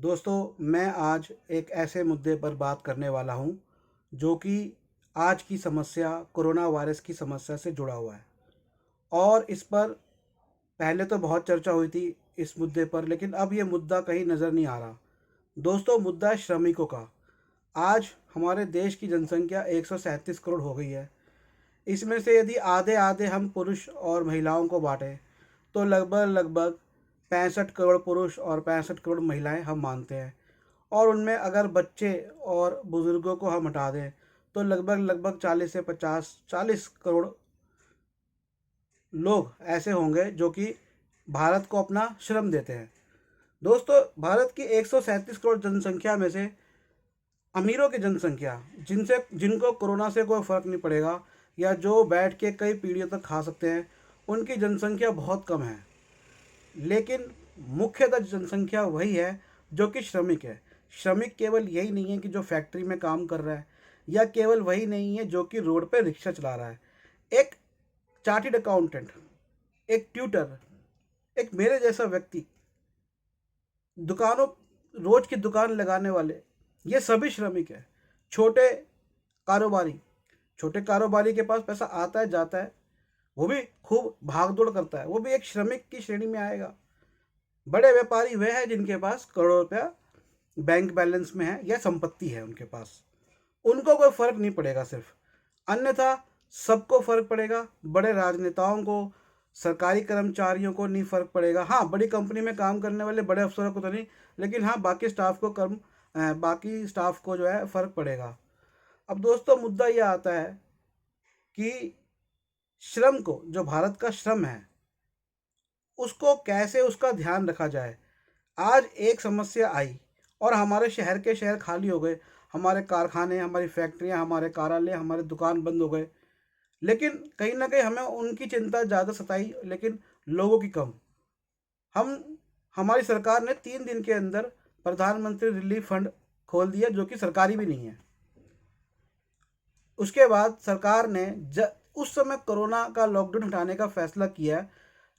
दोस्तों, मैं आज एक ऐसे मुद्दे पर बात करने वाला हूँ, जो कि आज की समस्या कोरोना वायरस की समस्या से जुड़ा हुआ है। और इस पर पहले तो बहुत चर्चा हुई थी इस मुद्दे पर, लेकिन अब ये मुद्दा कहीं नज़र नहीं आ रहा। दोस्तों, मुद्दा है श्रमिकों का। आज हमारे देश की जनसंख्या 137 करोड़ हो गई है। इसमें से यदि आधे-आधे हम पुरुष और महिलाओं को बाँटें, तो लगभग-लगभग 65 करोड़ पुरुष और 65 करोड़ महिलाएँ हम मानते हैं। और उनमें अगर बच्चे और बुज़ुर्गों को हम हटा दें, तो लगभग-लगभग 40 से 50 40 करोड़ लोग ऐसे होंगे जो कि भारत को अपना श्रम देते हैं। दोस्तों, भारत की 137 करोड़ जनसंख्या में से अमीरों की जनसंख्या, जिनको कोरोना से कोई फ़र्क नहीं पड़ेगा या जो बैठ के कई पीढ़ियों तक खा सकते हैं, उनकी जनसंख्या बहुत कम है। लेकिन मुख्यतः जनसंख्या वही है जो कि श्रमिक है। श्रमिक केवल यही नहीं है कि जो फैक्ट्री में काम कर रहा है, या केवल वही नहीं है जो कि रोड पे रिक्शा चला रहा है। एक चार्टर्ड अकाउंटेंट, एक ट्यूटर, एक मेरे जैसा व्यक्ति, दुकानों रोज की दुकान लगाने वाले, ये सभी श्रमिक है। छोटे कारोबारी, छोटे कारोबारी के पास पैसा आता है जाता है, वो भी खूब भाग दौड़ करता है, वो भी एक श्रमिक की श्रेणी में आएगा। बड़े व्यापारी वे हैं जिनके पास करोड़ों रुपया बैंक बैलेंस में है या संपत्ति है उनके पास, उनको कोई फर्क नहीं पड़ेगा सिर्फ। अन्यथा सबको फर्क पड़ेगा। बड़े राजनेताओं को, सरकारी कर्मचारियों को नहीं फर्क पड़ेगा। हाँ, बड़ी कंपनी में काम करने वाले बड़े अफसरों को तो नहीं, लेकिन हाँ, बाकी स्टाफ को जो है फर्क पड़ेगा। अब दोस्तों, मुद्दा यह आता है कि श्रम को, जो भारत का श्रम है, उसको कैसे उसका ध्यान रखा जाए। आज एक समस्या आई और हमारे शहर के शहर खाली हो गए। हमारे कारखाने, हमारी फैक्ट्रियां, हमारे कार्यालय, हमारे दुकान बंद हो गए। लेकिन कहीं ना कहीं हमें उनकी चिंता ज़्यादा सताई, लेकिन लोगों की कम। हम हमारी सरकार ने 3 दिन के अंदर प्रधानमंत्री रिलीफ फंड खोल दिया, जो कि सरकारी भी नहीं है। उसके बाद सरकार ने उस समय कोरोना का लॉकडाउन हटाने का फैसला किया,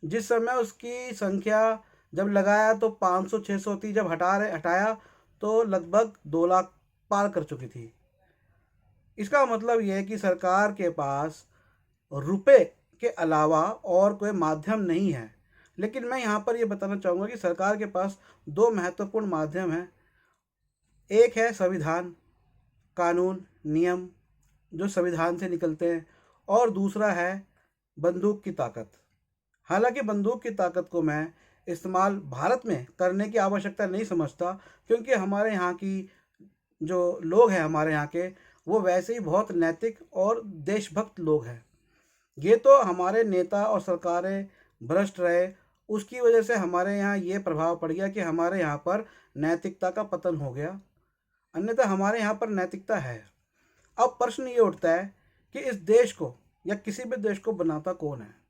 जिस समय उसकी संख्या जब लगाया तो 500-600 थी, जब हटाया तो लगभग 2 लाख पार कर चुकी थी। इसका मतलब यह है कि सरकार के पास रुपए के अलावा और कोई माध्यम नहीं है। लेकिन मैं यहाँ पर यह बताना चाहूँगा कि सरकार के पास दो महत्वपूर्ण माध्यम हैं। एक है संविधान, कानून, नियम, जो संविधान से निकलते हैं, और दूसरा है बंदूक की ताकत। हालांकि बंदूक की ताकत को मैं इस्तेमाल भारत में करने की आवश्यकता नहीं समझता, क्योंकि हमारे यहाँ की जो लोग हैं, हमारे यहाँ के, वो वैसे ही बहुत नैतिक और देशभक्त लोग हैं। ये तो हमारे नेता और सरकारें भ्रष्ट रहे, उसकी वजह से हमारे यहाँ ये प्रभाव पड़ गया कि हमारे यहाँ पर नैतिकता का पतन हो गया। अन्यथा हमारे यहाँ पर नैतिकता है। अब प्रश्न ये उठता है कि इस देश को, या किसी भी देश को बनाता कौन है।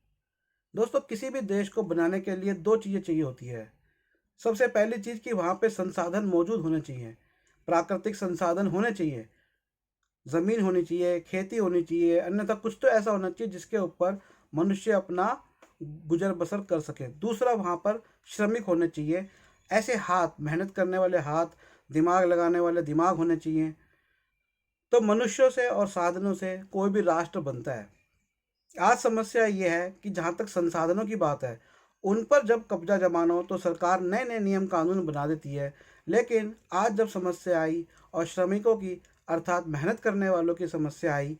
दोस्तों, किसी भी देश को बनाने के लिए दो चीज़ें चाहिए होती है। सबसे पहली चीज़ कि वहाँ पे संसाधन मौजूद होने चाहिए, प्राकृतिक संसाधन होने चाहिए, ज़मीन होनी चाहिए, खेती होनी चाहिए, अन्यथा कुछ तो ऐसा होना चाहिए जिसके ऊपर मनुष्य अपना गुजर बसर कर सके। दूसरा, वहाँ पर श्रमिक होने चाहिए, ऐसे हाथ, मेहनत करने वाले हाथ, दिमाग लगाने वाले दिमाग होने चाहिए। तो मनुष्यों से और साधनों से कोई भी राष्ट्र बनता है। आज समस्या ये है कि जहाँ तक संसाधनों की बात है, उन पर जब कब्जा जमाना हो तो सरकार नए नए नियम कानून बना देती है। लेकिन आज जब समस्या आई और श्रमिकों की, अर्थात मेहनत करने वालों की समस्या आई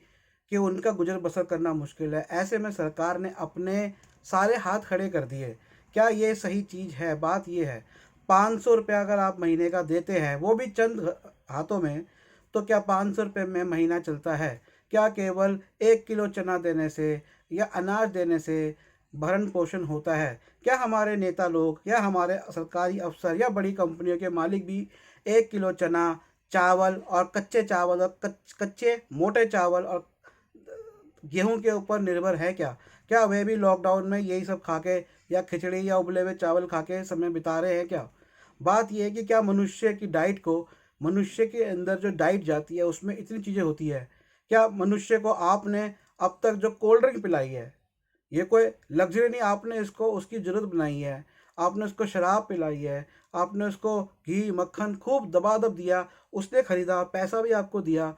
कि उनका गुजर बसर करना मुश्किल है, ऐसे में सरकार ने अपने सारे हाथ खड़े कर दिए। क्या ये सही चीज़ है? बात ये है, 500 रुपया अगर आप महीने का देते हैं, वो भी चंद हाथों में, तो क्या 500 रुपये में महीना चलता है? क्या केवल 1 किलो चना देने से या अनाज देने से भरण पोषण होता है? क्या हमारे नेता लोग या हमारे सरकारी अफसर या बड़ी कंपनियों के मालिक भी 1 किलो चना, चावल और कच्चे चावल और कच्चे मोटे चावल और गेहूं के ऊपर निर्भर है क्या? क्या वे भी लॉकडाउन में यही सब खा के, या खिचड़ी या उबले हुए चावल खा के समय बिता रहे हैं क्या? बात यह है कि क्या मनुष्य की डाइट को, मनुष्य के अंदर जो डाइट जाती है उसमें इतनी चीज़ें होती है? क्या मनुष्य को आपने अब तक जो कोल्ड ड्रिंक पिलाई है, ये कोई लग्जरी नहीं, आपने इसको उसकी ज़रूरत बनाई है। आपने उसको शराब पिलाई है, आपने उसको घी मक्खन खूब दबादब दिया, उसने खरीदा, पैसा भी आपको दिया,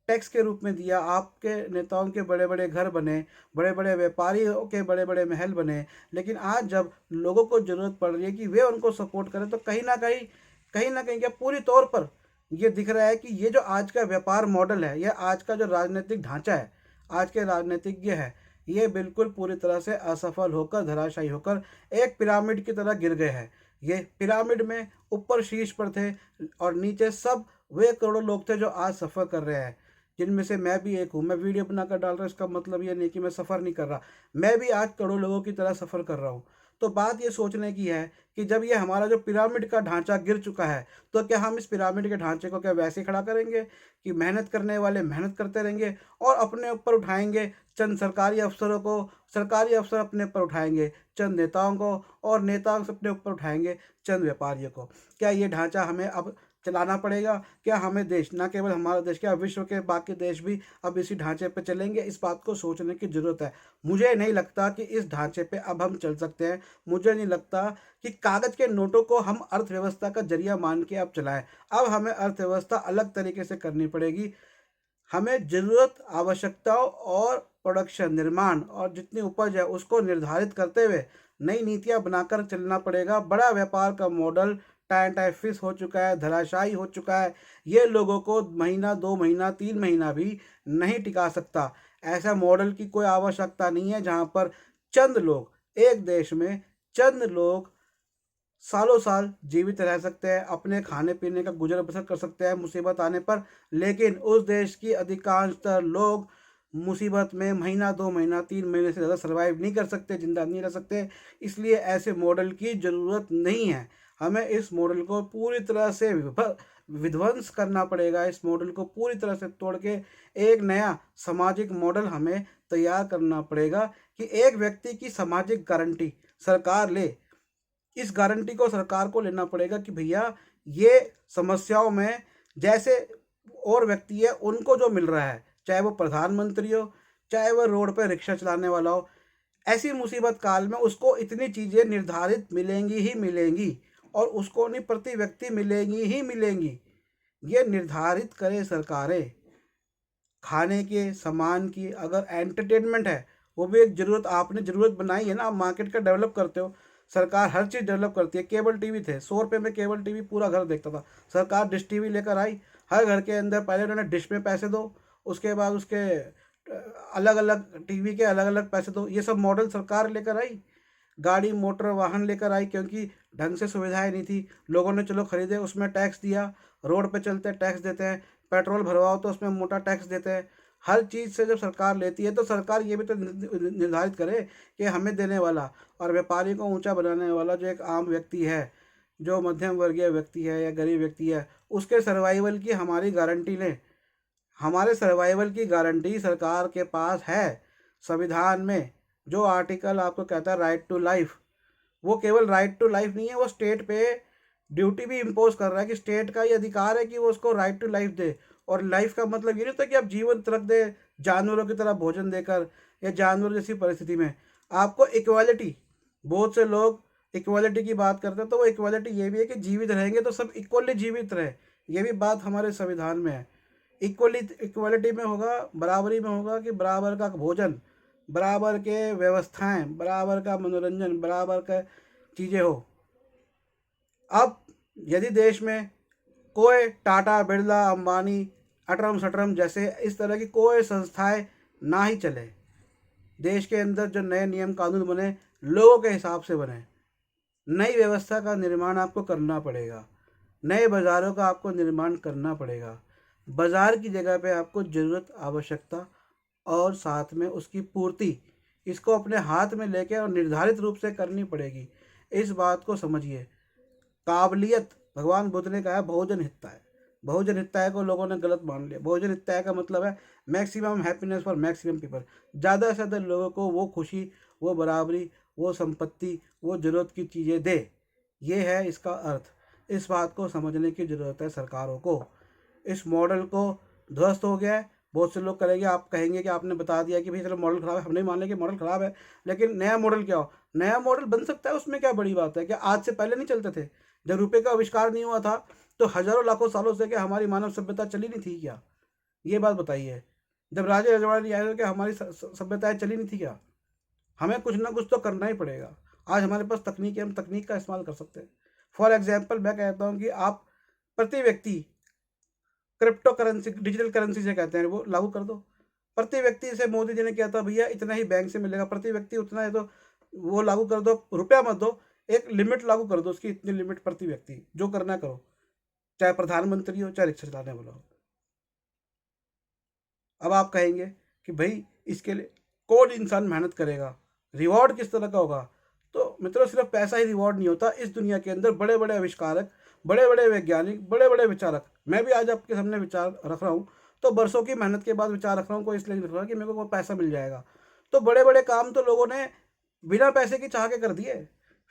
टैक्स के रूप में दिया, आपके नेताओं के बड़े बड़े घर बने, बड़े बड़े व्यापारियों के बड़े बड़े महल बने। लेकिन आज जब लोगों को ज़रूरत पड़ रही है कि वे उनको सपोर्ट करें, तो कहीं ना कहीं क्या पूरी तौर पर ये दिख रहा है कि ये जो आज का व्यापार मॉडल है, या आज का जो राजनीतिक ढांचा है, आज के राजनीतिज्ञ है, ये बिल्कुल पूरी तरह से असफल होकर, धराशायी होकर एक पिरामिड की तरह गिर गए हैं। ये पिरामिड में ऊपर शीर्ष पर थे और नीचे सब वे करोड़ों लोग थे जो आज सफ़र कर रहे हैं, जिनमें से मैं भी एक हूँ। मैं वीडियो बनाकर डाल रहा हूँ, इसका मतलब ये नहीं कि मैं सफ़र नहीं कर रहा, मैं भी आज करोड़ों लोगों की तरह सफ़र कर रहा हूँ। तो बात ये सोचने की है कि जब ये हमारा जो पिरामिड का ढांचा गिर चुका है, तो क्या हम इस पिरामिड के ढांचे को क्या वैसे ही खड़ा करेंगे कि मेहनत करने वाले मेहनत करते रहेंगे और अपने ऊपर उठाएंगे चंद सरकारी अफसरों को, सरकारी अफसर अपने ऊपर उठाएंगे चंद नेताओं को, और नेता अपने ऊपर उठाएंगे चंद व्यापारियों को? क्या ये ढांचा हमें अब चलाना पड़ेगा? क्या हमें देश, ना केवल हमारा देश, क्या विश्व के बाकी देश भी अब इसी ढांचे पे चलेंगे? इस बात को सोचने की ज़रूरत है। मुझे नहीं लगता कि इस ढांचे पे अब हम चल सकते हैं। मुझे नहीं लगता कि कागज़ के नोटों को हम अर्थव्यवस्था का ज़रिया मान के अब चलाएँ। अब हमें अर्थव्यवस्था अलग तरीके से करनी पड़ेगी। हमें ज़रूरत, आवश्यकताओं और प्रोडक्शन, निर्माण और जितनी उपज है उसको निर्धारित करते हुए नई नीतियाँ बनाकर चलना पड़ेगा। बड़ा व्यापार का मॉडल टाइम टाइम फिक्स हो चुका है, धराशायी हो चुका है। ये लोगों को महीना, 2 महीना, 3 महीना भी नहीं टिका सकता। ऐसा मॉडल की कोई आवश्यकता नहीं है जहाँ पर चंद लोग, एक देश में चंद लोग सालों साल जीवित रह सकते हैं, अपने खाने पीने का गुजर बसर कर सकते हैं मुसीबत आने पर। लेकिन उस देश की अधिकांशतर लोग मुसीबत में महीना, 2 महीना, 3 महीने से ज़्यादा सर्वाइव नहीं कर सकते, ज़िंदा नहीं रह सकते। इसलिए ऐसे मॉडल की ज़रूरत नहीं है। हमें इस मॉडल को पूरी तरह से विध्वंस करना पड़ेगा। इस मॉडल को पूरी तरह से तोड़ के एक नया सामाजिक मॉडल हमें तैयार करना पड़ेगा कि एक व्यक्ति की सामाजिक गारंटी सरकार ले। इस गारंटी को सरकार को लेना पड़ेगा कि भैया, ये समस्याओं में जैसे और व्यक्ति है उनको जो मिल रहा है, चाहे वो प्रधानमंत्री हो, चाहे वो रोड पे रिक्शा चलाने वाला हो, ऐसी मुसीबत काल में उसको इतनी चीज़ें निर्धारित मिलेंगी ही मिलेंगी, और उसको नहीं, प्रति व्यक्ति मिलेंगी ही मिलेंगी। ये निर्धारित करे सरकारें। खाने के सामान की, अगर एंटरटेनमेंट है, वो भी एक ज़रूरत, आपने ज़रूरत बनाई है ना, आप मार्केट का डेवलप करते हो। सरकार हर चीज़ डेवलप करती है। केबल टीवी थे, 100 रुपये में केबल टीवी पूरा घर देखता था। सरकार डिश टीवी लेकर आई। हर घर के अंदर पहले उन्होंने डिश में पैसे दो, उसके बाद उसके अलग अलग टीवी के अलग अलग पैसे दो। ये सब मॉडल सरकार लेकर आई। गाड़ी मोटर वाहन लेकर आई, क्योंकि ढंग से सुविधाएं नहीं थी। लोगों ने चलो खरीदे, उसमें टैक्स दिया, रोड पे चलते टैक्स देते हैं, पेट्रोल भरवाओ तो उसमें मोटा टैक्स देते हैं। हर चीज़ से जब सरकार लेती है तो सरकार ये भी तो निर्धारित करे कि हमें देने वाला और व्यापारी को ऊंचा बनाने वाला जो एक आम व्यक्ति है, जो मध्यम वर्गीय व्यक्ति है या गरीब व्यक्ति है, उसके सर्वाइवल की हमारी गारंटी लें। हमारे सर्वाइवल की गारंटी सरकार के पास है। संविधान में जो आर्टिकल आपको कहता है राइट टू लाइफ, वो केवल राइट टू लाइफ नहीं है, वो स्टेट पे ड्यूटी भी इम्पोज कर रहा है कि स्टेट का ये अधिकार है कि वो उसको राइट टू लाइफ दे। और लाइफ का मतलब ये नहीं होता कि आप जीवंत रख दे जानवरों की तरह भोजन देकर, या जानवर जैसी परिस्थिति में। आपको इक्वालिटी, बहुत से लोग इक्वालिटी की बात करते हैं, तो वो इक्वालिटी ये भी है कि जीवित रहेंगे तो सब इक्वली जीवित रहे। ये भी बात हमारे संविधान में है। इक्वालिटी में होगा, बराबरी में होगा कि बराबर का भोजन, बराबर के व्यवस्थाएं, बराबर का मनोरंजन, बराबर का चीज़ें हो। अब यदि देश में कोई टाटा, बिरला, अंबानी, अटरम सटरम जैसे इस तरह की कोई संस्थाएं ना ही चले, देश के अंदर जो नए नियम कानून बने, लोगों के हिसाब से बने, नई व्यवस्था का निर्माण आपको करना पड़ेगा। नए बाज़ारों का आपको निर्माण करना पड़ेगा। बाज़ार की जगह पे आपको ज़रूरत, आवश्यकता और साथ में उसकी पूर्ति, इसको अपने हाथ में लेके और निर्धारित रूप से करनी पड़ेगी। इस बात को समझिए। काबिलियत, भगवान बुद्ध ने कहा है बहुजन हिताय। बहुजन हिताय को लोगों ने गलत मान लिया। बहुजन हिताय का मतलब है maximum happiness for maximum people. ज़्यादा से ज़्यादा लोगों को वो खुशी, वो बराबरी, वो संपत्ति, वो ज़रूरत की चीज़ें दे। ये है इसका अर्थ। इस बात को समझने की ज़रूरत है सरकारों को। इस मॉडल को ध्वस्त हो गया है। बहुत से लोग करेंगे, आप कहेंगे कि आपने बता दिया कि भाई चलो मॉडल ख़राब है, हम नहीं मान लेंगे मॉडल ख़राब है, लेकिन नया मॉडल क्या हो, नया मॉडल बन सकता है, उसमें क्या बड़ी बात है? क्या आज से पहले नहीं चलते थे? जब रुपये का आविष्कार नहीं हुआ था तो हजारों लाखों सालों से क्या हमारी मानव सभ्यता चली नहीं थी क्या? ये बात बताइए। जब राजे रजवाड़े नहीं आए तो क्या हमारी सभ्यताएं चली नहीं थी क्या? हमें कुछ ना कुछ तो करना ही पड़ेगा। आज हमारे पास तकनीक है, हम तकनीक का इस्तेमाल कर सकते हैं। फॉर एग्जाम्पल मैं कहता हूँ कि आप प्रति व्यक्ति क्रिप्टो करेंसी, डिजिटल करेंसी से कहते हैं, वो लागू कर दो। प्रति व्यक्ति से मोदी जी ने किया था, भैया इतना ही बैंक से मिलेगा, प्रति व्यक्ति उतना है, तो वो लागू कर दो। रुपया मत दो, एक लिमिट लागू कर दो उसकी, इतनी लिमिट प्रति व्यक्ति, जो करना करो, चाहे प्रधानमंत्री हो चाहे रिक्शा चलाने वाला हो। अब आप कहेंगे कि भाई इसके लिए कौन इंसान मेहनत करेगा, रिवॉर्ड किस तरह का होगा? तो मित्रों, सिर्फ पैसा ही रिवॉर्ड नहीं होता। इस दुनिया के अंदर बड़े बड़े आविष्कारक, बड़े बड़े वैज्ञानिक, बड़े बड़े विचारक, मैं भी आज आपके सामने विचार रख रहा हूँ तो बरसों की मेहनत के बाद विचार रख रहा हूँ, कोई इसलिए नहीं रख रहा कि मेरे को पैसा मिल जाएगा। तो बड़े बड़े काम तो लोगों ने बिना पैसे की चाह के कर दिए।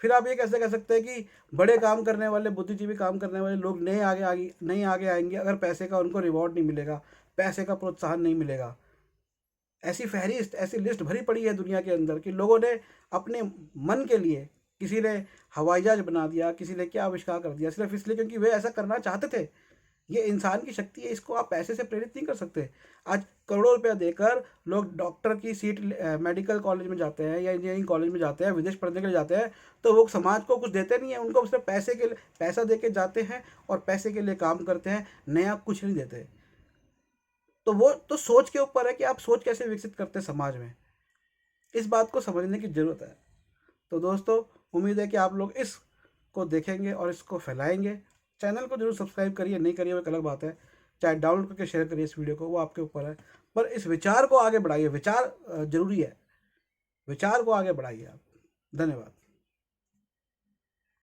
फिर आप ये कैसे कह सकते हैं कि बड़े काम करने वाले, बुद्धिजीवी काम करने वाले लोग नहीं आगे आएंगे अगर पैसे का उनको रिवॉर्ड नहीं मिलेगा, पैसे का प्रोत्साहन नहीं मिलेगा? ऐसी फहरिस्त, ऐसी लिस्ट भरी पड़ी है दुनिया के अंदर कि लोगों ने अपने मन के लिए, किसी ने हवाई जहाज बना दिया, किसी ने क्या आविष्कार कर दिया, सिर्फ इसलिए क्योंकि वे ऐसा करना चाहते थे। ये इंसान की शक्ति है, इसको आप पैसे से प्रेरित नहीं कर सकते। आज करोड़ों रुपया देकर लोग डॉक्टर की सीट, मेडिकल कॉलेज में जाते हैं या इंजीनियरिंग कॉलेज में जाते हैं, विदेश पढ़ने के लिए जाते हैं, तो वो समाज को कुछ देते नहीं है, उनको सिर्फ पैसे के लिए, पैसा दे के जाते हैं और पैसे के लिए काम करते हैं, नया कुछ नहीं देते। तो वो तो सोच के ऊपर है कि आप सोच कैसे विकसित करते हैं समाज में, इस बात को समझने की ज़रूरत है। तो दोस्तों, उम्मीद है कि आप लोग इसको देखेंगे और इसको फैलाएंगे। चैनल को जरूर सब्सक्राइब करिए, नहीं करिए वो एक अलग बात है, चाहे डाउनलोड करके शेयर करिए इस वीडियो को, वो आपके ऊपर है। पर इस विचार को आगे बढ़ाइए, विचार जरूरी है, विचार को आगे बढ़ाइए आप। धन्यवाद।